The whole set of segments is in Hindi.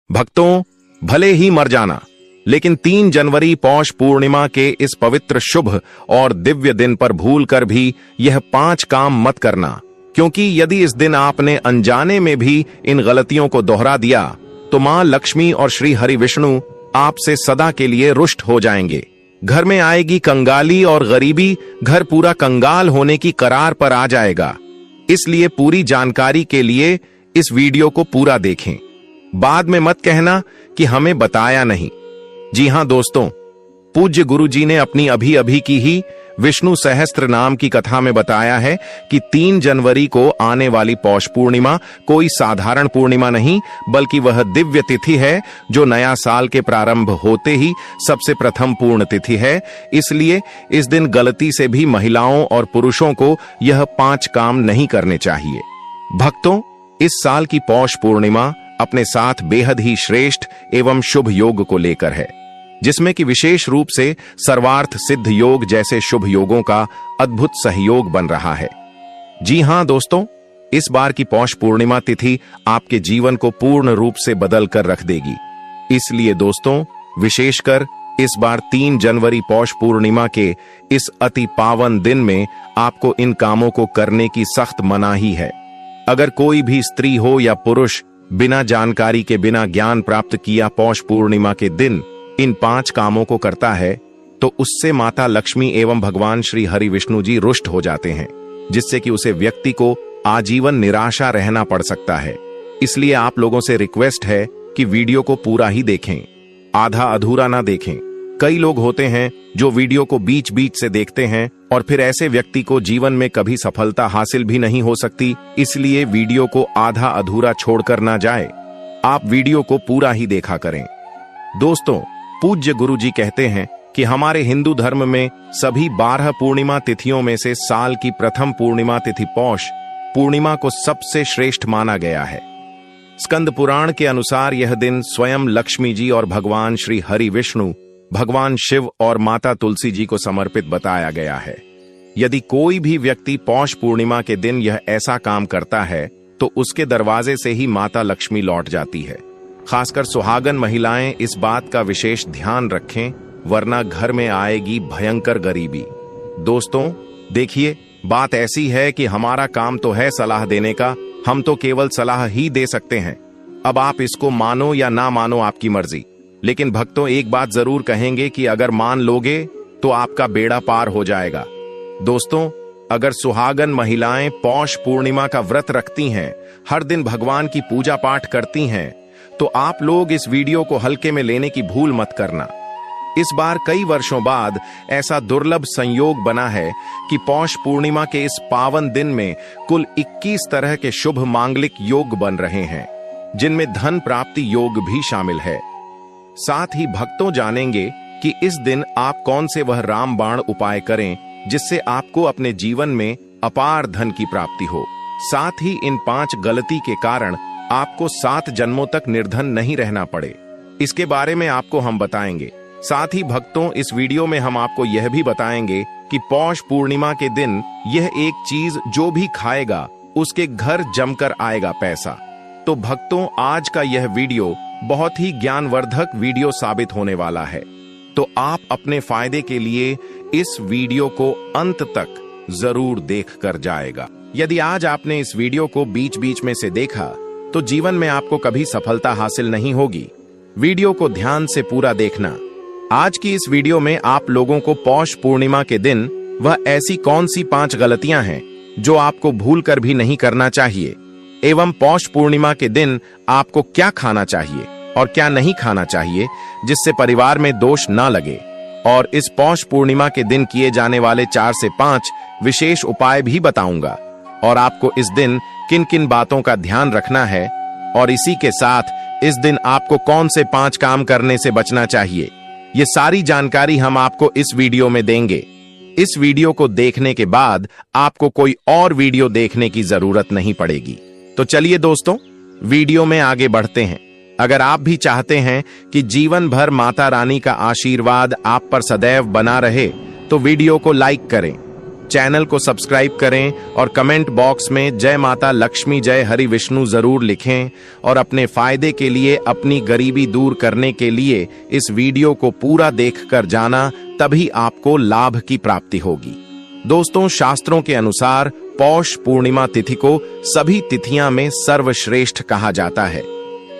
भक्तों, भले ही मर जाना, लेकिन 3 जनवरी पौष पूर्णिमा के इस पवित्र शुभ और दिव्य दिन पर भूलकर भी यह 5 काम मत करना, क्योंकि यदि इस दिन आपने अनजाने में भी इन गलतियों को दोहरा दिया तो मां लक्ष्मी और श्री हरि विष्णु आपसे सदा के लिए रुष्ट हो जाएंगे। घर में आएगी कंगाली और गरीबी, घर पूरा कंगाल होने की करार पर आ जाएगा। इसलिए पूरी जानकारी के लिए इस वीडियो को पूरा देखें। बाद में मत कहना कि हमें बताया नहीं। जी हां दोस्तों, पूज्य गुरु जी ने अपनी अभी अभी की ही विष्णु सहस्त्र नाम की कथा में बताया है कि 3 जनवरी को आने वाली पौष पूर्णिमा कोई साधारण पूर्णिमा नहीं, बल्कि वह दिव्य तिथि है जो नया साल के प्रारंभ होते ही सबसे प्रथम पूर्ण तिथि है। इसलिए इस दिन गलती से भी महिलाओं और पुरुषों को यह 5 काम नहीं करने चाहिए। भक्तों, इस साल की पौष पूर्णिमा अपने साथ बेहद ही श्रेष्ठ एवं शुभ योग को लेकर है, जिसमें कि विशेष रूप से सर्वार्थ सिद्ध योग जैसे शुभ योगों का अद्भुत सहयोग बन रहा है। जी हां दोस्तों, इस बार की पौष पूर्णिमा तिथि आपके जीवन को पूर्ण रूप से बदल कर रख देगी। इसलिए दोस्तों, विशेषकर इस बार 3 जनवरी पौष पूर्णिमा के इस अति पावन दिन में आपको इन कामों को करने की सख्त मनाही है। अगर कोई भी स्त्री हो या पुरुष बिना जानकारी के, बिना ज्ञान प्राप्त किया पौष पूर्णिमा के दिन इन 5 कामों को करता है, तो उससे माता लक्ष्मी एवं भगवान श्री हरि विष्णु जी रुष्ट हो जाते हैं, जिससे कि उसे व्यक्ति को आजीवन निराशा रहना पड़ सकता है। इसलिए आप लोगों से रिक्वेस्ट है कि वीडियो को पूरा ही देखें, आधा अधूरा ना देखें। कई लोग होते हैं जो वीडियो को बीच बीच से देखते हैं और फिर ऐसे व्यक्ति को जीवन में कभी सफलता हासिल भी नहीं हो सकती। इसलिए वीडियो को आधा अधूरा छोड़कर ना जाए, आप वीडियो को पूरा ही देखा करें। दोस्तों, पूज्य गुरु जी कहते हैं कि हमारे हिंदू धर्म में सभी 12 पूर्णिमा तिथियों में से साल की प्रथम पूर्णिमा तिथि पौष पूर्णिमा को सबसे श्रेष्ठ माना गया है। स्कंद पुराण के अनुसार यह दिन स्वयं लक्ष्मी जी और भगवान श्री हरि विष्णु, भगवान शिव और माता तुलसी जी को समर्पित बताया गया है। यदि कोई भी व्यक्ति पौष पूर्णिमा के दिन यह ऐसा काम करता है तो उसके दरवाजे से ही माता लक्ष्मी लौट जाती है। खासकर सुहागन महिलाएं इस बात का विशेष ध्यान रखें, वरना घर में आएगी भयंकर गरीबी। दोस्तों देखिए, बात ऐसी है कि हमारा काम तो है सलाह देने का, हम तो केवल सलाह ही दे सकते हैं। अब आप इसको मानो या ना मानो, आपकी मर्जी। लेकिन भक्तों, एक बात जरूर कहेंगे कि अगर मान लोगे तो आपका बेड़ा पार हो जाएगा। दोस्तों, अगर सुहागन महिलाएं पौष पूर्णिमा का व्रत रखती हैं, हर दिन भगवान की पूजा पाठ करती हैं, तो आप लोग इस वीडियो को हल्के में लेने की भूल मत करना। इस बार कई वर्षों बाद ऐसा दुर्लभ संयोग बना है कि पौष पूर्णिमा के इस पावन दिन में कुल 21 तरह के शुभ मांगलिक योग बन रहे हैं, जिनमें धन प्राप्ति योग भी शामिल है। साथ ही भक्तों जानेंगे कि इस दिन आप कौन से वह रामबाण उपाय करें जिससे आपको अपने जीवन में अपार धन की प्राप्ति हो। साथ ही इन 5 गलती के कारण आपको 7 जन्मों तक निर्धन नहीं रहना पड़े, इसके बारे में आपको हम बताएंगे। साथ ही भक्तों, इस वीडियो में हम आपको यह भी बताएंगे कि पौष पूर्णिमा के दिन यह एक चीज जो भी खाएगा उसके घर जमकर आएगा पैसा। तो भक्तों, आज का यह वीडियो बहुत ही ज्ञानवर्धक वीडियो साबित होने वाला है, तो आप अपने फायदे के लिए इस वीडियो को अंत तक जरूर देख कर जाएगा। यदि आज आपने इस वीडियो को बीच बीच में से देखा तो जीवन में आपको कभी सफलता हासिल नहीं होगी। वीडियो को ध्यान से पूरा देखना। आज की इस वीडियो में आप लोगों को पौष पूर्णिमा के दिन वह ऐसी कौन सी 5 गलतियां हैं जो आपको भूल कर भी नहीं करना चाहिए, एवं पौष पूर्णिमा के दिन आपको क्या खाना चाहिए और क्या नहीं खाना चाहिए जिससे परिवार में दोष ना लगे। और इस पौष पूर्णिमा के दिन किए जाने वाले 4 से 5 विशेष उपाय भी बताऊंगा, और आपको इस दिन किन किन बातों का ध्यान रखना है, और इसी के साथ इस दिन आपको कौन से 5 काम करने से बचना चाहिए, ये सारी जानकारी हम आपको इस वीडियो में देंगे। इस वीडियो को देखने के बाद आपको कोई और वीडियो देखने की जरूरत नहीं पड़ेगी। तो चलिए दोस्तों, वीडियो में आगे बढ़ते हैं। अगर आप भी चाहते हैं कि जीवन भर माता रानी का आशीर्वाद आप पर सदैव बना रहे, तो वीडियो को लाइक करें, चैनल को सब्सक्राइब करें और कमेंट बॉक्स में जय माता लक्ष्मी जय हरि विष्णु जरूर लिखें और अपने फायदे के लिए, अपनी गरीबी दूर करने के लिए इस वीडियो को पूरा देखकर जाना, तभी आपको लाभ की प्राप्ति होगी। दोस्तों, शास्त्रों के अनुसार पौष पूर्णिमा तिथि को सभी तिथियां में सर्वश्रेष्ठ कहा जाता है,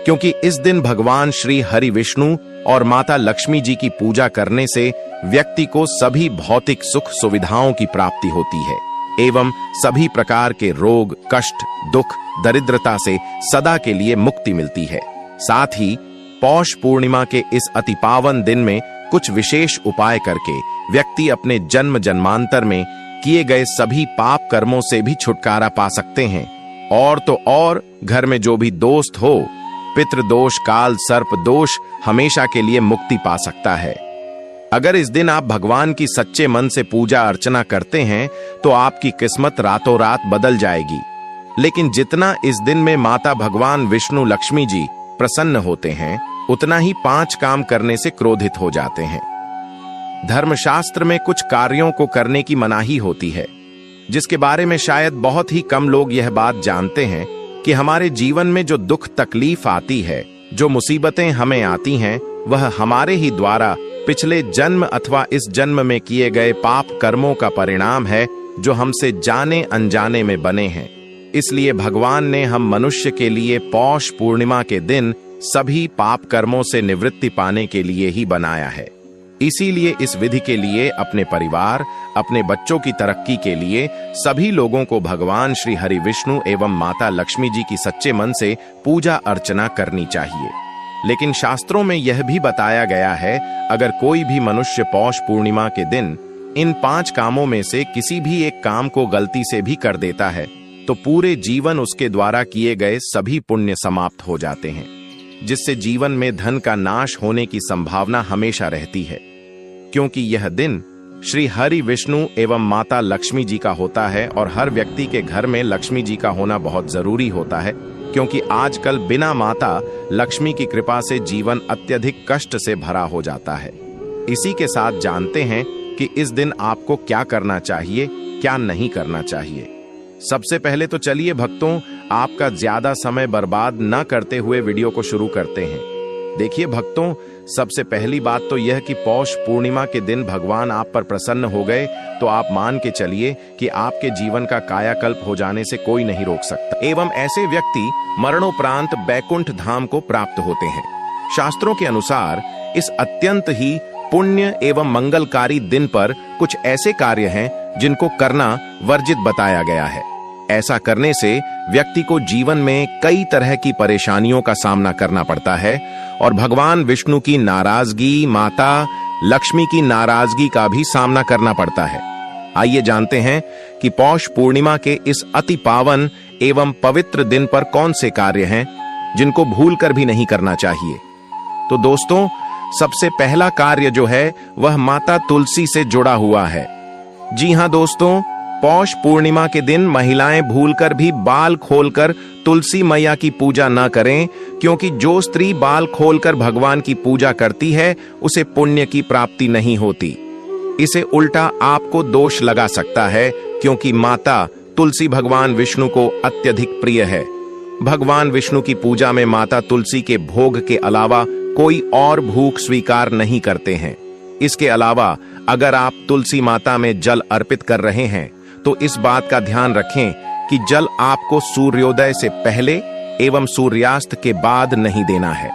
क्योंकि इस दिन भगवान श्री हरि विष्णु और माता लक्ष्मी जी की पूजा करने से व्यक्ति को सभी भौतिक सुख सुविधाओं की प्राप्ति होती है एवं सभी प्रकार के रोग, कष्ट, दुख, दरिद्रता से सदा के लिए मुक्ति मिलती है। साथ ही पौष पूर्णिमा के इस अति पावन दिन में कुछ विशेष उपाय करके व्यक्ति अपने जन्म जन्मांतर में किए गए सभी पाप कर्मों से भी छुटकारा पा सकते हैं। और तो और घर में जो भी दोस्त हो, पितृदोष, काल सर्प दोष हमेशा के लिए मुक्ति पा सकता है। अगर इस दिन आप भगवान की सच्चे मन से पूजा अर्चना करते हैं तो आपकी किस्मत रातों रात बदल जाएगी। लेकिन जितना इस दिन में माता भगवान विष्णु लक्ष्मी जी प्रसन्न होते हैं, उतना ही 5 काम करने से क्रोधित हो जाते हैं। धर्मशास्त्र में कुछ कार्यों को करने की मनाही होती है, जिसके बारे में शायद बहुत ही कम लोग यह बात जानते हैं कि हमारे जीवन में जो दुख तकलीफ आती है, जो मुसीबतें हमें आती हैं, वह हमारे ही द्वारा पिछले जन्म अथवा इस जन्म में किए गए पाप कर्मों का परिणाम है, जो हमसे जाने अनजाने में बने हैं। इसलिए भगवान ने हम मनुष्य के लिए पौष पूर्णिमा के दिन सभी पाप कर्मों से निवृत्ति पाने के लिए ही बनाया है। इसीलिए इस विधि के लिए अपने परिवार, अपने बच्चों की तरक्की के लिए सभी लोगों को भगवान श्री हरि विष्णु एवं माता लक्ष्मी जी की सच्चे मन से पूजा अर्चना करनी चाहिए। लेकिन शास्त्रों में यह भी बताया गया है, अगर कोई भी मनुष्य पौष पूर्णिमा के दिन इन 5 कामों में से किसी भी एक काम को गलती से भी कर देता है, तो पूरे जीवन उसके द्वारा किए गए सभी पुण्य समाप्त हो जाते हैं, जिससे जीवन में धन का नाश होने की संभावना हमेशा रहती है। क्योंकि यह दिन श्री हरि विष्णु एवं माता लक्ष्मी जी का होता है और हर व्यक्ति के घर में लक्ष्मी जी का होना बहुत जरूरी होता है, क्योंकि आजकल बिना माता लक्ष्मी की कृपा से जीवन अत्यधिक कष्ट से भरा हो जाता है। इसी के साथ जानते हैं कि इस दिन आपको क्या करना चाहिए, क्या नहीं करना चाहिए। सबसे पहले तो चलिए भक्तों, आपका ज्यादा समय बर्बाद न करते हुए वीडियो को शुरू करते हैं। देखिए भक्तों, सबसे पहली बात तो यह कि पौष पूर्णिमा के दिन भगवान आप पर प्रसन्न हो गए तो आप मान के चलिए कि आपके जीवन का कायाकल्प हो जाने से कोई नहीं रोक सकता एवं ऐसे व्यक्ति मरणोपरांत बैकुंठ धाम को प्राप्त होते हैं। शास्त्रों के अनुसार इस अत्यंत ही पुण्य एवं मंगलकारी दिन पर कुछ ऐसे कार्य हैं जिनको करना वर्जित बताया गया है। ऐसा करने से व्यक्ति को जीवन में कई तरह की परेशानियों का सामना करना पड़ता है और भगवान विष्णु की नाराजगी, माता लक्ष्मी की नाराजगी का भी सामना करना पड़ता है। आइए जानते हैं कि पौष पूर्णिमा के इस अति पावन एवं पवित्र दिन पर कौन से कार्य हैं जिनको भूलकर भी नहीं करना चाहिए। तो दोस्तों, सबसे पहला कार्य जो है वह माता तुलसी से जुड़ा हुआ है। जी हां दोस्तों, पौष पूर्णिमा के दिन महिलाएं भूलकर भी बाल खोलकर तुलसी मैया की पूजा न करें, क्योंकि जो स्त्री बाल खोलकर भगवान की पूजा करती है उसे पुण्य की प्राप्ति नहीं होती। इसे उल्टा आपको दोष लगा सकता है, क्योंकि माता तुलसी भगवान विष्णु को अत्यधिक प्रिय है। भगवान विष्णु की पूजा में माता तुलसी के भोग के अलावा कोई और भूख स्वीकार नहीं करते हैं। इसके अलावा अगर आप तुलसी माता में जल अर्पित कर रहे हैं तो इस बात का ध्यान रखें कि जल आपको सूर्योदय से पहले एवं सूर्यास्त के बाद नहीं देना है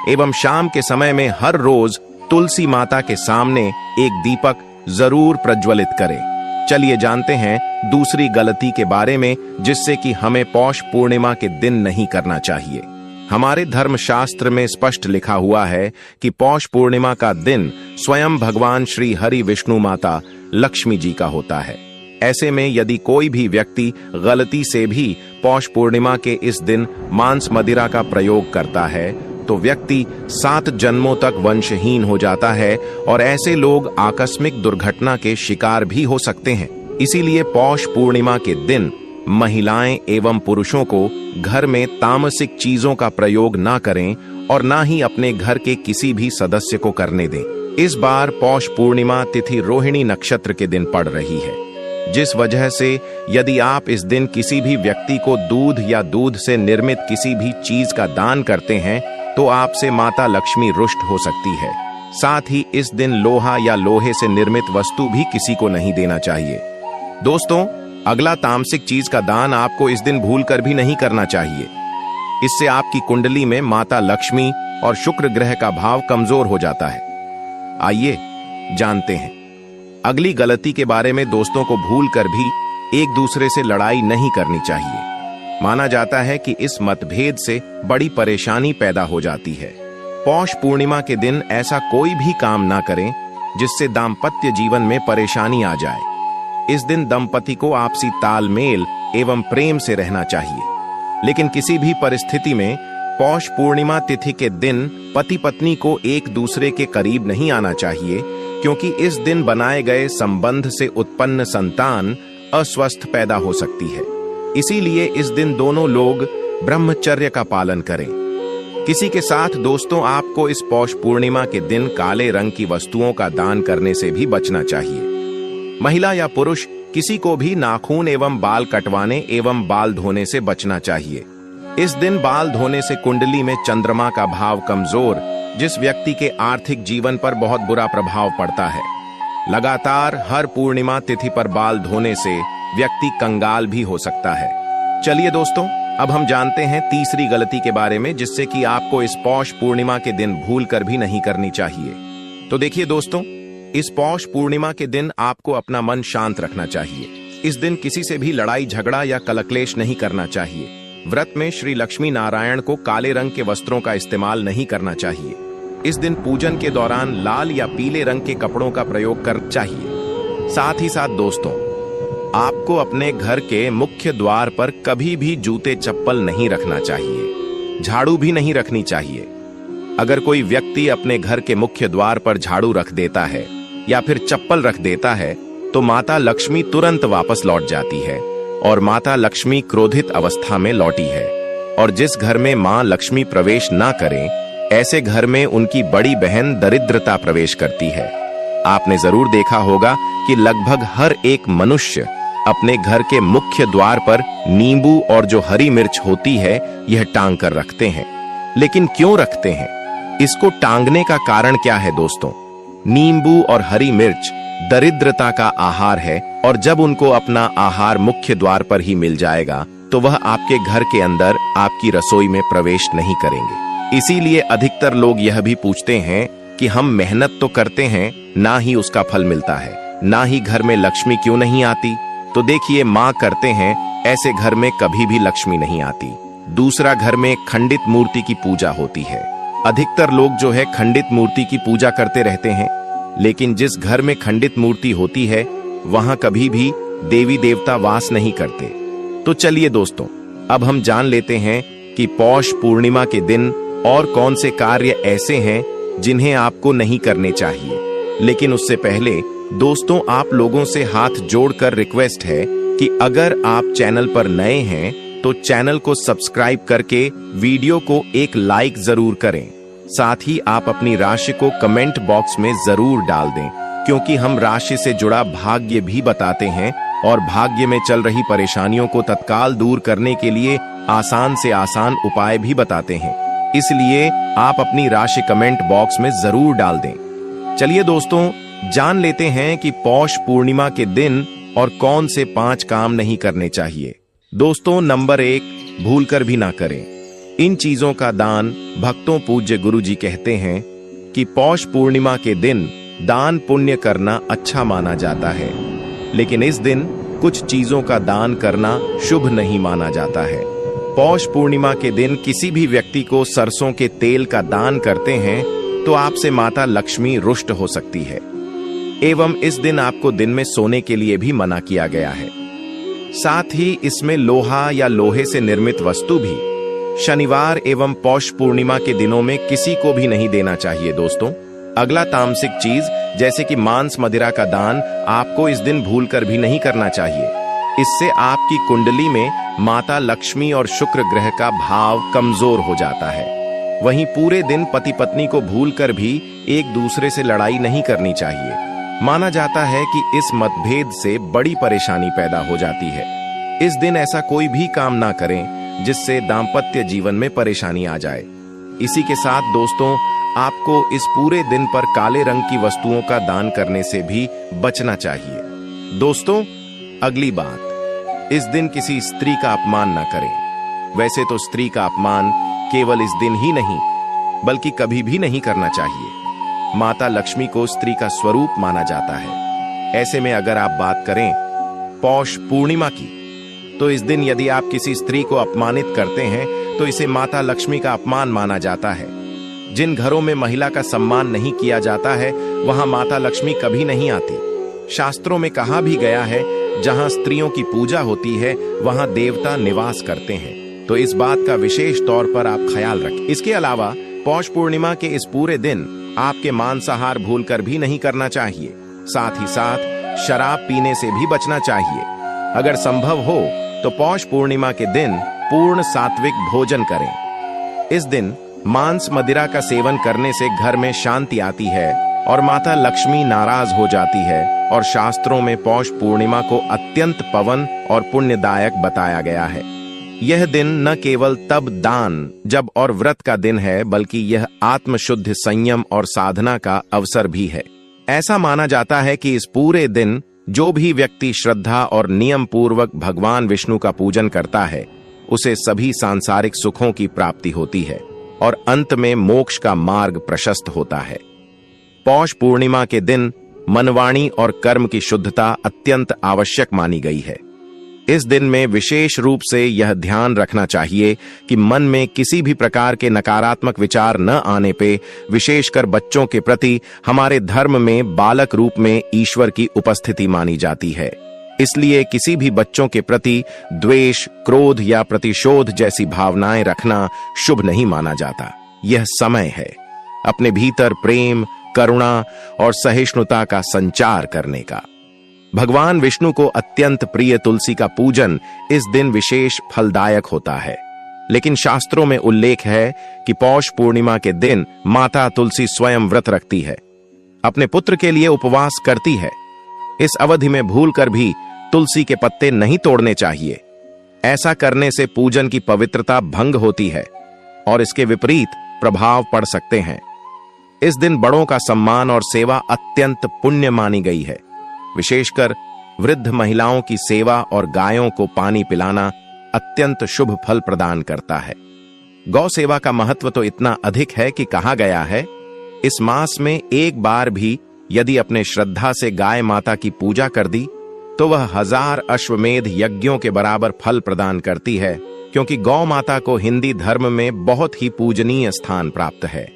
एवं शाम के समय में हर रोज तुलसी माता के सामने एक दीपक जरूर प्रज्वलित करें। चलिए जानते हैं दूसरी गलती के बारे में, जिससे कि हमें पौष पूर्णिमा के दिन नहीं करना चाहिए। हमारे धर्मशास्त्र में स्पष्ट लिखा हुआ है कि पौष पूर्णिमा का दिन स्वयं भगवान श्री हरि विष्णु माता लक्ष्मी जी का होता है। ऐसे में यदि कोई भी व्यक्ति गलती से भी पौष पूर्णिमा के इस दिन मांस मदिरा का प्रयोग करता है तो व्यक्ति 7 जन्मों तक वंशहीन हो जाता है और ऐसे लोग आकस्मिक दुर्घटना के शिकार भी हो सकते हैं। इसीलिए पौष पूर्णिमा के दिन महिलाएं एवं पुरुषों को घर में तामसिक चीजों का प्रयोग ना करें और ना ही अपने घर के किसी भी सदस्य को करने दें। इस बार पौष पूर्णिमा तिथि रोहिणी नक्षत्र के दिन पड़ रही है, जिस वजह से यदि आप इस दिन किसी भी व्यक्ति को दूध या दूध से निर्मित किसी भी चीज का दान करते हैं तो आपसे माता लक्ष्मी रुष्ट हो सकती है। साथ ही इस दिन लोहा या लोहे से निर्मित वस्तु भी किसी को नहीं देना चाहिए। दोस्तों, अगला तामसिक चीज का दान आपको इस दिन भूलकर भी नहीं करना चाहिए। इससे आपकी कुंडली में माता लक्ष्मी और शुक्र ग्रह का भाव कमजोर हो जाता है। आइए जानते हैं अगली गलती के बारे में। दोस्तों को भूलकर भी एक दूसरे से लड़ाई नहीं करनी चाहिए। माना जाता है कि इस मतभेद से बड़ी परेशानी पैदा हो जाती है। पौष पूर्णिमा के दिन ऐसा कोई भी काम ना करें जिससे दाम्पत्य जीवन में परेशानी आ जाए। इस दिन दंपति को आपसी तालमेल एवं प्रेम से रहना चाहिए। लेकिन किसी भी परिस्थिति में पौष पूर्णिमा तिथि के दिन पति पत्नी को एक दूसरे के करीब नहीं आना चाहिए, क्योंकि इस दिन बनाए गए संबंध से उत्पन्न संतान अस्वस्थ पैदा हो सकती है। इसीलिए इस दिन दोनों लोग ब्रह्मचर्य का पालन करें। किसी के साथ दोस्तों आपको इस पौष पूर्णिमा के दिन काले रंग की वस्तुओं का दान करने से भी बचना चाहिए। महिला या पुरुष किसी को भी नाखून एवं बाल कटवाने एवं बाल धोने से बचना चाहिए। इस दिन बाल धोने से कुंडली में चंद्रमा का भाव कमजोर, जिस व्यक्ति के आर्थिक जीवन पर बहुत बुरा प्रभाव पड़ता है। लगातार हर पूर्णिमा तिथि पर बाल धोने से व्यक्ति कंगाल भी हो सकता है। चलिए दोस्तों, अब हम जानते हैं तीसरी गलती के बारे में, जिससे कि आपको इस पौष पूर्णिमा के दिन भूलकर भी नहीं करनी चाहिए। तो देखिए दोस्तों, इस पौष पूर्णिमा के दिन आपको अपना मन शांत रखना चाहिए। इस दिन किसी से भी लड़ाई झगड़ा या कलकलेश नहीं करना चाहिए। व्रत में श्री लक्ष्मी नारायण को काले रंग के वस्त्रों का इस्तेमाल नहीं करना चाहिए। इस दिन पूजन के दौरान लाल या पीले रंग के कपड़ों का प्रयोग करना चाहिए। साथ ही साथ दोस्तों, आपको अपने घर के मुख्य द्वार पर कभी भी जूते चप्पल नहीं रखना चाहिए। झाड़ू भी नहीं रखनी चाहिए। अगर कोई व्यक्ति अपने घर के मुख्य द्वार पर झाड़ू रख देता है या फिर चप्पल रख देता है तो माता लक्ष्मी तुरंत वापस लौट जाती है और माता लक्ष्मी क्रोधित अवस्था में लौटी है। और जिस घर में मां लक्ष्मी प्रवेश ना करें, ऐसे घर में उनकी बड़ी बहन दरिद्रता प्रवेश करती है। आपने जरूर देखा होगा कि लगभग हर एक मनुष्य अपने घर के मुख्य द्वार पर नींबू और जो हरी मिर्च होती है यह टांग कर रखते हैं। लेकिन क्यों रखते हैं? इसको टांगने का कारण क्या है दोस्तों? नींबू और हरी मिर्च दरिद्रता का आहार है, और जब उनको अपना आहार मुख्य द्वार पर ही मिल जाएगा तो वह आपके घर के अंदर आपकी रसोई में प्रवेश नहीं करेंगे। इसीलिए अधिकतर लोग यह भी पूछते हैं कि हम मेहनत तो करते हैं, ना ही उसका फल मिलता है, ना ही घर में लक्ष्मी क्यों नहीं आती? तो देखिए, मां करते हैं ऐसे घर में कभी भी लक्ष्मी नहीं आती। दूसरा, घर में खंडित मूर्ति की पूजा होती है। अधिकतर लोग जो है खंडित मूर्ति की पूजा करते रहते हैं, लेकिन जिस घर में खंडित मूर्ति होती है वहां कभी भी देवी देवता वास नहीं करते। तो चलिए दोस्तों, अब हम जान लेते हैं कि पौष पूर्णिमा के दिन और कौन से कार्य ऐसे हैं जिन्हें आपको नहीं करने चाहिए। लेकिन उससे पहले दोस्तों, आप लोगों से हाथ जोड़कर रिक्वेस्ट है कि अगर आप चैनल पर नए हैं तो चैनल को सब्सक्राइब करके वीडियो को एक लाइक जरूर करें। साथ ही आप अपनी राशि को कमेंट बॉक्स में जरूर डाल दें, क्योंकि हम राशि से जुड़ा भाग्य भी बताते हैं और भाग्य में चल रही परेशानियों को तत्काल दूर करने के लिए आसान से आसान उपाय भी बताते हैं। इसलिए आप अपनी राशि कमेंट बॉक्स में जरूर डाल दें। चलिए दोस्तों, जान लेते हैं कि पौष पूर्णिमा के दिन और कौन से 5 काम नहीं करने चाहिए। दोस्तों, नंबर 1, भूलकर भी ना करें। इन चीजों का दान भक्तों पूज्य गुरु जी कहते हैं कि पौष पूर्णिमा के दिन दान पुण्य करना अच्छा माना जाता है, लेकिन इस दिन कुछ चीजों का दान करना शुभ नहीं माना जाता है। पौष पूर्णिमा के दिन किसी भी व्यक्ति को सरसों के तेल का दान करते हैं तो आपसे माता लक्ष्मी रुष्ट हो सकती है, एवं इस दिन आपको दिन में सोने के लिए भी मना किया गया है। साथ ही इसमें लोहा या लोहे से निर्मित वस्तु भी शनिवार एवं पौष पूर्णिमा के दिनों में किसी को भी नहीं देना चाहिए। दोस्तों, अगला तामसिक चीज जैसे कि मांस मदिरा का दान आपको इस दिन भूलकर भी नहीं करना चाहिए। इससे आपकी कुंडली में माता लक्ष्मी और शुक्र ग्रह का भाव कमजोर हो जाता है। वहीं पूरे दिन पति पत्नी को भूलकर भी एक दूसरे से लड़ाई नहीं करनी चाहिए। माना जाता है कि इस मतभेद से बड़ी परेशानी पैदा हो जाती है। इस दिन ऐसा कोई भी काम ना करें जिससे दाम्पत्य जीवन में परेशानी आ जाए। इसी के साथ दोस्तों, आपको इस पूरे दिन पर काले रंग की वस्तुओं का दान करने से भी बचना चाहिए। दोस्तों, अगली बात, इस दिन किसी स्त्री का अपमान ना करें। वैसे तो स्त्री का अपमान केवल इस दिन ही नहीं बल्कि कभी भी नहीं करना चाहिए। माता लक्ष्मी को स्त्री का स्वरूप माना जाता है। ऐसे में अगर आप बात करें पौष पूर्णिमा की, तो इस दिन यदि आप किसी स्त्री को अपमानित करते हैं तो इसे माता लक्ष्मी का अपमान माना जाता है। जिन घरों में महिला का सम्मान नहीं किया जाता है वहां माता लक्ष्मी कभी नहीं आती। शास्त्रों में कहा भी गया है, जहां स्त्रियों की पूजा होती है वहां देवता निवास करते हैं। तो इस बात का विशेष तौर पर आप ख्याल रखें। इसके अलावा पौष पूर्णिमा के इस पूरे दिन आपके मांसाहार भूलकर भी नहीं करना चाहिए। साथ ही साथ शराब पीने से भी बचना चाहिए। अगर संभव हो तो पौष पूर्णिमा के दिन पूर्ण सात्विक भोजन करें। इस दिन मांस मदिरा का सेवन करने से घर में शांति आती है और माता लक्ष्मी नाराज हो जाती है। और शास्त्रों में पौष पूर्णिमा को अत्यंत पवन और पुण्यदायक बताया गया है। यह दिन न केवल तब दान, जब और व्रत का दिन है, बल्कि यह आत्मशुद्ध संयम और साधना का अवसर भी है। ऐसा माना जाता है कि इस पूरे दिन जो भी व्यक्ति श्रद्धा और नियम पूर्वक भगवान विष्णु का पूजन करता है, उसे सभी सांसारिक सुखों की प्राप्ति होती है और अंत में मोक्ष का मार्ग प्रशस्त होता है। पौष पूर्णिमा के दिन मनवाणी और कर्म की शुद्धता अत्यंत आवश्यक मानी गई है। इस दिन में विशेष रूप से यह ध्यान रखना चाहिए कि मन में किसी भी प्रकार के नकारात्मक विचार न आने पे, विशेषकर बच्चों के प्रति हमारे धर्म में बालक रूप में ईश्वर की उपस्थिति मानी जाती है। इसलिए किसी भी बच्चों के प्रति द्वेष, क्रोध या प्रतिशोध जैसी भावनाएं रखना शुभ नहीं माना जाता। यह समय है अपने भीतर प्रेम, करुणा और सहिष्णुता का संचार करने का। भगवान विष्णु को अत्यंत प्रिय तुलसी का पूजन इस दिन विशेष फलदायक होता है। लेकिन शास्त्रों में उल्लेख है कि पौष पूर्णिमा के दिन माता तुलसी स्वयं व्रत रखती है, अपने पुत्र के लिए उपवास करती है। इस अवधि में भूलकर भी तुलसी के पत्ते नहीं तोड़ने चाहिए। ऐसा करने से पूजन की पवित्रता भंग होती है और इसके विपरीत प्रभाव पड़ सकते हैं। इस दिन बड़ों का सम्मान और सेवा अत्यंत पुण्य मानी गई है। विशेषकर वृद्ध महिलाओं की सेवा और गायों को पानी पिलाना अत्यंत शुभ फल प्रदान करता है। गौ सेवा का महत्व तो इतना अधिक है कि कहा गया है, इस मास में एक बार भी यदि अपने श्रद्धा से गाय माता की पूजा कर दी तो वह 1000 अश्वमेध यज्ञों के बराबर फल प्रदान करती है, क्योंकि गौ माता को हिंदी धर्म में बहुत ही पूजनीय स्थान प्राप्त है।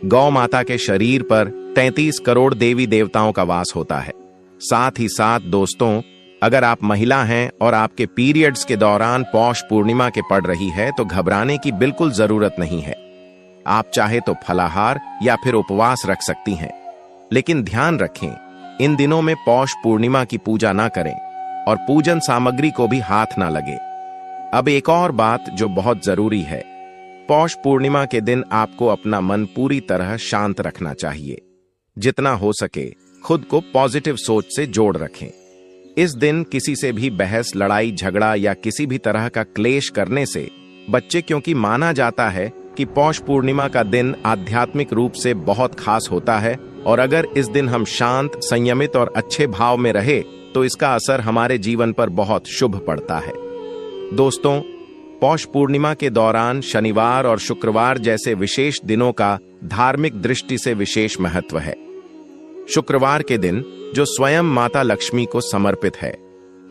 गौ माता के शरीर पर 33 करोड़ देवी देवताओं का वास होता है। साथ ही साथ दोस्तों, अगर आप महिला हैं और आपके पीरियड्स के दौरान पौष पूर्णिमा के पड़ रही है तो घबराने की बिल्कुल जरूरत नहीं है। आप चाहे तो फलाहार या फिर उपवास रख सकती हैं। लेकिन ध्यान रखें, इन दिनों में पौष पूर्णिमा की पूजा ना करें और पूजन सामग्री को भी हाथ ना लगे। अब एक और बात जो बहुत जरूरी है, पौष पूर्णिमा के दिन आपको अपना मन पूरी तरह शांत रखना चाहिए। जितना हो सके खुद को पॉजिटिव सोच से जोड़ रखें। इस दिन किसी से भी बहस, लड़ाई झगड़ा या किसी भी तरह का क्लेश करने से बच्चे, क्योंकि माना जाता है कि पौष पूर्णिमा का दिन आध्यात्मिक रूप से बहुत खास होता है और अगर इस दिन हम शांत, संयमित और अच्छे भाव में रहे तो इसका असर हमारे जीवन पर बहुत शुभ पड़ता है। दोस्तों, पौष पूर्णिमा के दौरान शनिवार और शुक्रवार जैसे विशेष दिनों का धार्मिक दृष्टि से विशेष महत्व है। शुक्रवार के दिन जो स्वयं माता लक्ष्मी को समर्पित है,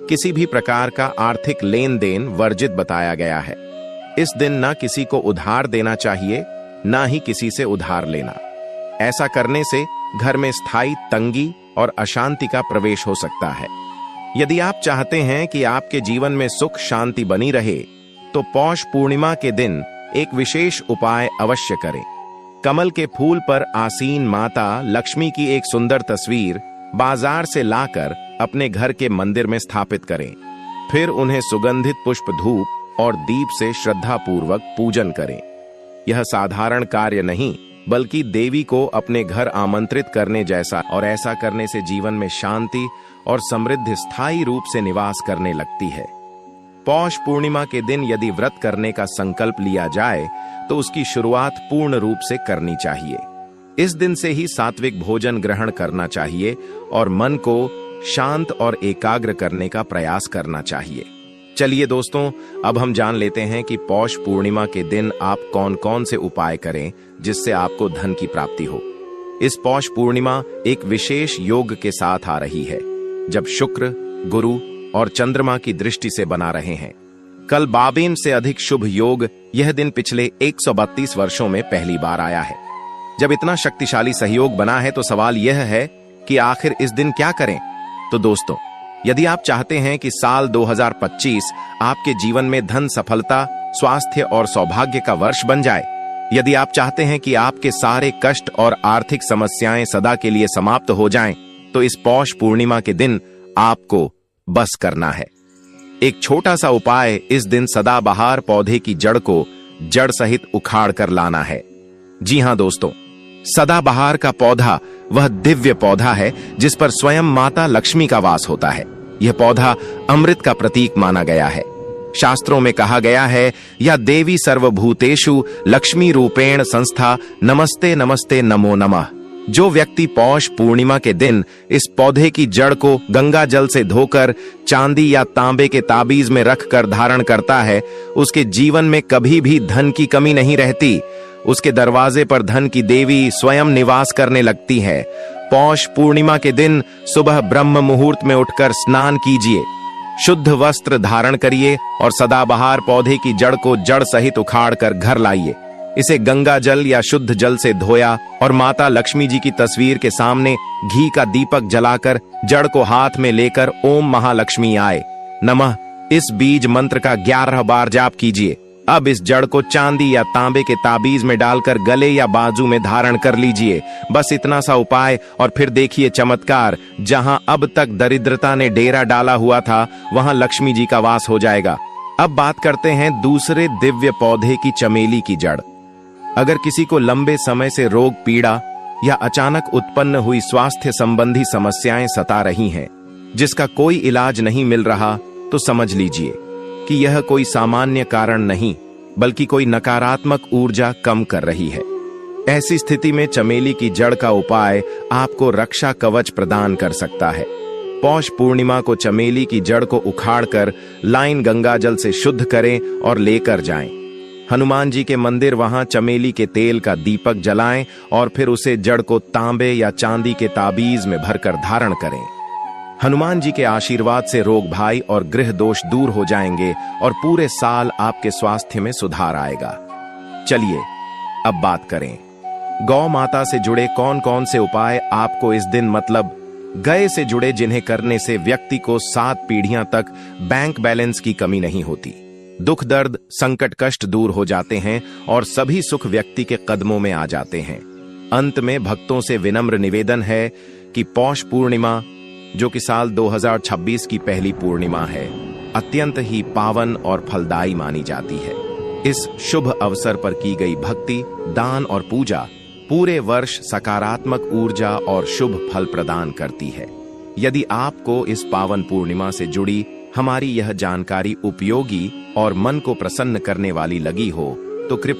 किसी भी प्रकार का आर्थिक लेन देन वर्जित बताया गया है। इस दिन ना किसी को उधार देना चाहिए, ना ही किसी से उधार लेना। ऐसा करने से घर में स्थायी तंगी और अशांति का प्रवेश हो सकता है। यदि आप चाहते हैं कि आपके जीवन में सुख शांति बनी रहे तो पौष पूर्णिमा के दिन एक विशेष उपाय अवश्य करें। कमल के फूल पर आसीन माता लक्ष्मी की एक सुंदर तस्वीर बाजार से लाकर अपने घर के मंदिर में स्थापित करें। फिर उन्हें सुगंधित पुष्प, धूप और दीप से श्रद्धापूर्वक पूजन करें। यह साधारण कार्य नहीं बल्कि देवी को अपने घर आमंत्रित करने जैसा, और ऐसा करने से जीवन में शांति और समृद्धि स्थायी रूप से निवास करने लगती है। पौष पूर्णिमा के दिन यदि व्रत करने का संकल्प लिया जाए तो उसकी शुरुआत पूर्ण रूप से करनी चाहिए। इस दिन से ही सात्विक भोजन ग्रहण करना चाहिए और मन को शांत और एकाग्र करने का प्रयास करना चाहिए। चलिए दोस्तों, अब हम जान लेते हैं कि पौष पूर्णिमा के दिन आप कौन कौन से उपाय करें जिससे आपको धन की प्राप्ति हो। इस पौष पूर्णिमा एक विशेष योग के साथ आ रही है, जब शुक्र, गुरु और चंद्रमा की दृष्टि से बना रहे हैं। कल 52 से अधिक शुभ योग यह दिन पिछले 132 वर्षों में पहली बार आया है। जब इतना शक्तिशाली सहयोग बना है तो सवाल यह है कि आखिर इस दिन क्या करें। तो दोस्तों, यदि आप चाहते हैं कि साल 2025 आपके जीवन में धन, सफलता, स्वास्थ्य और सौभाग्य का वर्ष बन जाए, यदि आप चाहते हैं कि आपके सारे कष्ट और आर्थिक समस्याएं सदा के लिए समाप्त हो जाएं, तो इस पौष पूर्णिमा के दिन आपको बस करना है। एक छोटा सा उपाय इस दिन सदाबहार पौधे की जड़ को जड़ सहित उखाड़ कर लाना है। जी हां दोस्तों, सदाबहार का पौधा वह दिव्य पौधा है जिस पर स्वयं माता लक्ष्मी का वास होता है। यह पौधा अमृत का प्रतीक माना गया है। शास्त्रों में कहा गया है, या देवी सर्वभूतेषु लक्ष्मी रूपेण संस्था, नमस्ते नमस्ते नमो नमः। जो व्यक्ति पौष पूर्णिमा के दिन इस पौधे की जड़ को गंगा जल से धोकर चांदी या तांबे के ताबीज में रखकर धारण करता है, उसके जीवन में कभी भी धन की कमी नहीं रहती। उसके दरवाजे पर धन की देवी स्वयं निवास करने लगती है। पौष पूर्णिमा के दिन सुबह ब्रह्म मुहूर्त में उठकर स्नान कीजिए, शुद्ध वस्त्र धारण करिए और सदाबहार पौधे की जड़ को जड़ सहित उखाड़ कर घर लाइए। इसे गंगा जल या शुद्ध जल से धोया और माता लक्ष्मी जी की तस्वीर के सामने घी का दीपक जलाकर जड़ को हाथ में लेकर ओम महालक्ष्मी आए नमः इस बीज मंत्र का 11 बार जाप कीजिए। अब इस जड़ को चांदी या तांबे के ताबीज में डालकर गले या बाजू में धारण कर लीजिए। बस इतना सा उपाय और फिर देखिए चमत्कार। जहां अब तक दरिद्रता ने डेरा डाला हुआ था, वहां लक्ष्मी जी का वास हो जाएगा। अब बात करते हैं दूसरे दिव्य पौधे की, चमेली की जड़। अगर किसी को लंबे समय से रोग, पीड़ा या अचानक उत्पन्न हुई स्वास्थ्य संबंधी समस्याएं सता रही हैं, जिसका कोई इलाज नहीं मिल रहा, तो समझ लीजिए कि यह कोई सामान्य कारण नहीं, बल्कि कोई नकारात्मक ऊर्जा कम कर रही है। ऐसी स्थिति में चमेली की जड़ का उपाय आपको रक्षा कवच प्रदान कर सकता है। पौष पूर्णिमा को चमेली की जड़ को उखाड़कर लाइन गंगा जल से शुद्ध करें और लेकर जाएं। हनुमान जी के मंदिर वहां चमेली के तेल का दीपक जलाएं और फिर उसे जड़ को तांबे या चांदी के ताबीज में भरकर धारण करें। हनुमान जी के आशीर्वाद से रोग भाई और गृह दोष दूर हो जाएंगे और पूरे साल आपके स्वास्थ्य में सुधार आएगा। चलिए अब बात करें गौ माता से जुड़े कौन कौन से उपाय आपको इस दिन, मतलब गाय से जुड़े, जिन्हें करने से व्यक्ति को 7 पीढ़ियां तक बैंक बैलेंस की कमी नहीं होती। दुख, दर्द, संकट, कष्ट दूर हो जाते हैं और सभी सुख व्यक्ति के कदमों में आ जाते हैं। अंत में भक्तों से विनम्र निवेदन है कि पौष पूर्णिमा, जो कि साल 2026 की पहली पूर्णिमा है, अत्यंत ही पावन और फलदायी मानी जाती है। इस शुभ अवसर पर की गई भक्ति, दान और पूजा पूरे वर्ष सकारात्मक ऊर्जा और शुभ फल प्रदान करती है। यदि आपको इस पावन पूर्णिमा से जुड़ी हमारी यह जानकारी उपयोगी और मन को प्रसन्न करने वाली लगी हो, तो कृपया